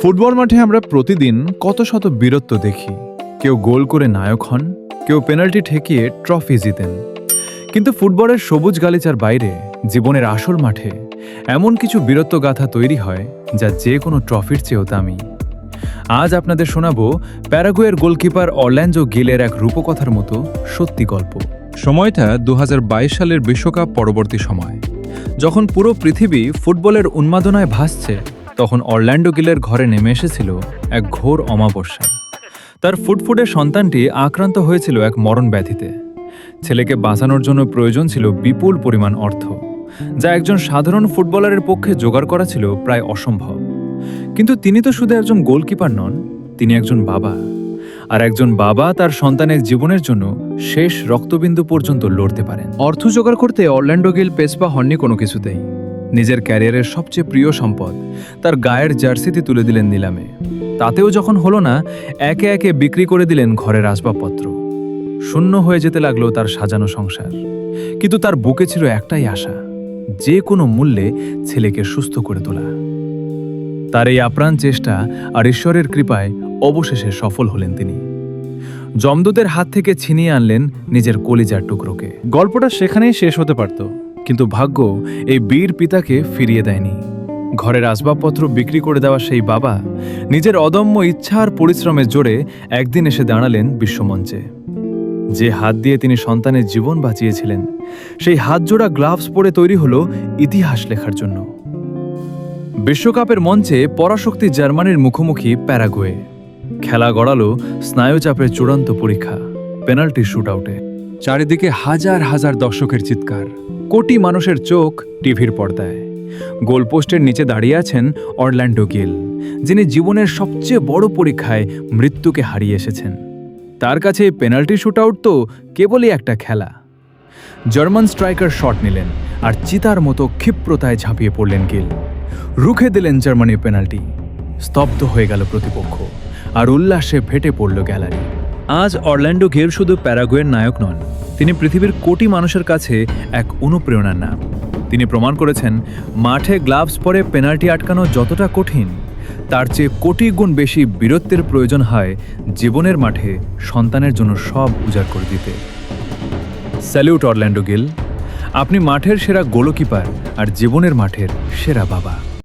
Football মাঠে আমরা প্রতিদিন কত শত বীরত্ব দেখি। কেউ গোল করে নায়ক হন, কেউ পেনাল্টি ঠেকিয়ে ট্রফি জিতেন। কিন্তু ফুটবলের সবুজ গালিচার বাইরে জীবনের আসল মাঠে এমন কিছু বীরত্ব গাথা তৈরি হয় যা যে কোনো ট্রফির চেয়েও দামি। আজ আপনাদের শোনাবো প্যারাগুয়ের গোলকিপার অরল্যান্ডো গিলের এক রূপকথার মতো সত্যি গল্প। সময়টা ২০২২ সালের বিশ্বকাপ পরবর্তী সময়, যখন পুরো পৃথিবী ফুটবলের উন্মাদনায় ভাসছে, তখন অরল্যান্ডো গিলের ঘরে নেমে এসেছিল এক ঘোর অমাবস্যা। তার ফুটফুটে সন্তানটি আক্রান্ত হয়েছিল এক মরণ ব্যাধিতে। ছেলেকে বাঁচানোর জন্য প্রয়োজন ছিল বিপুল পরিমাণ অর্থ, যা একজন সাধারণ ফুটবলারের পক্ষে জোগাড় করা ছিল প্রায় অসম্ভব। কিন্তু তিনি তো শুধু একজন গোলকিপার নন, তিনি একজন বাবা। আর একজন বাবা তার সন্তানের জীবনের জন্য শেষ রক্তবিন্দু পর্যন্ত লড়তে পারেন। অর্থ জোগাড় করতে অরল্যান্ডো গিল পেছপা হননি কোনো কিছুতেই। নিজের ক্যারিয়ারের সবচেয়ে প্রিয় সম্পদ, তার গায়ের জার্সিতে তুলে দিলেন নিলামে। তাতেও যখন হলো না, একে একে বিক্রি করে দিলেন ঘরের আসবাবপত্র। শূন্য হয়ে যেতে লাগলো তার সাজানো সংসার। কিন্তু তার বুকে ছিল একটাই আশা, যে কোনো মূল্যে ছেলেকে সুস্থ করে তোলা। তার এই আপ্রাণ চেষ্টা আর ঈশ্বরের কৃপায় অবশেষে সফল হলেন তিনি। যমদূতের হাত থেকে ছিনিয়ে আনলেন নিজের কলিজার টুকরোকে। গল্পটা সেখানেই শেষ হতে পারত, কিন্তু ভাগ্য এই বীর পিতাকে ফিরিয়ে দেয়নি। ঘরের আসবাবপত্র বিক্রি করে দেওয়া সেই বাবা নিজের অদম্য ইচ্ছা আর পরিশ্রমের জোরে একদিন এসে দাঁড়ালেন বিশ্বমঞ্চে। যে হাত দিয়ে তিনি সন্তানের জীবন বাঁচিয়েছিলেন, সেই হাতজোড়া গ্লাভস পরে তৈরি হলো ইতিহাস লেখার জন্য। বিশ্বকাপের মঞ্চে পরাশক্তি জার্মানির মুখোমুখি প্যারাগুয়ে। খেলা গড়ালো স্নায়ুচাপের চূড়ান্ত পরীক্ষা, পেনাল্টি শুটআউটে। চারিদিকে হাজার হাজার দর্শকের চিৎকার, কোটি মানুষের চোখ টিভির পর্দায়। গোলপোস্টের নিচে দাঁড়িয়ে আছেন অরল্যান্ডো গিল, যিনি জীবনের সবচেয়ে বড় পরীক্ষায় মৃত্যুকে হারিয়ে এসেছেন। তার কাছে পেনাল্টি শুটআউট তো কেবলই একটা খেলা। জার্মান স্ট্রাইকার শট নিলেন আর চিতার মতো ক্ষিপ্রতায় ঝাঁপিয়ে পড়লেন গিল। রুখে দিলেন জার্মানির পেনাল্টি। স্তব্ধ হয়ে গেল প্রতিপক্ষ, আর উল্লাসে ফেটে পড়ল গ্যালারি। আজ অরল্যান্ডো গিল শুধু প্যারাগুয়ের নায়ক নন, তিনি পৃথিবীর কোটি মানুষের কাছে এক অনুপ্রেরণার নাম। তিনি প্রমাণ করেছেন, মাঠে গ্লাভস পরে পেনাল্টি আটকানো যতটা কঠিন, তার চেয়ে কোটি গুণ বেশি বীরত্বের প্রয়োজন হয় জীবনের মাঠে সন্তানের জন্য সব উজাড় করে দিতে। স্যালিউট অরল্যান্ডো গিল, আপনি মাঠের সেরা গোলকিপার আর জীবনের মাঠের সেরা বাবা।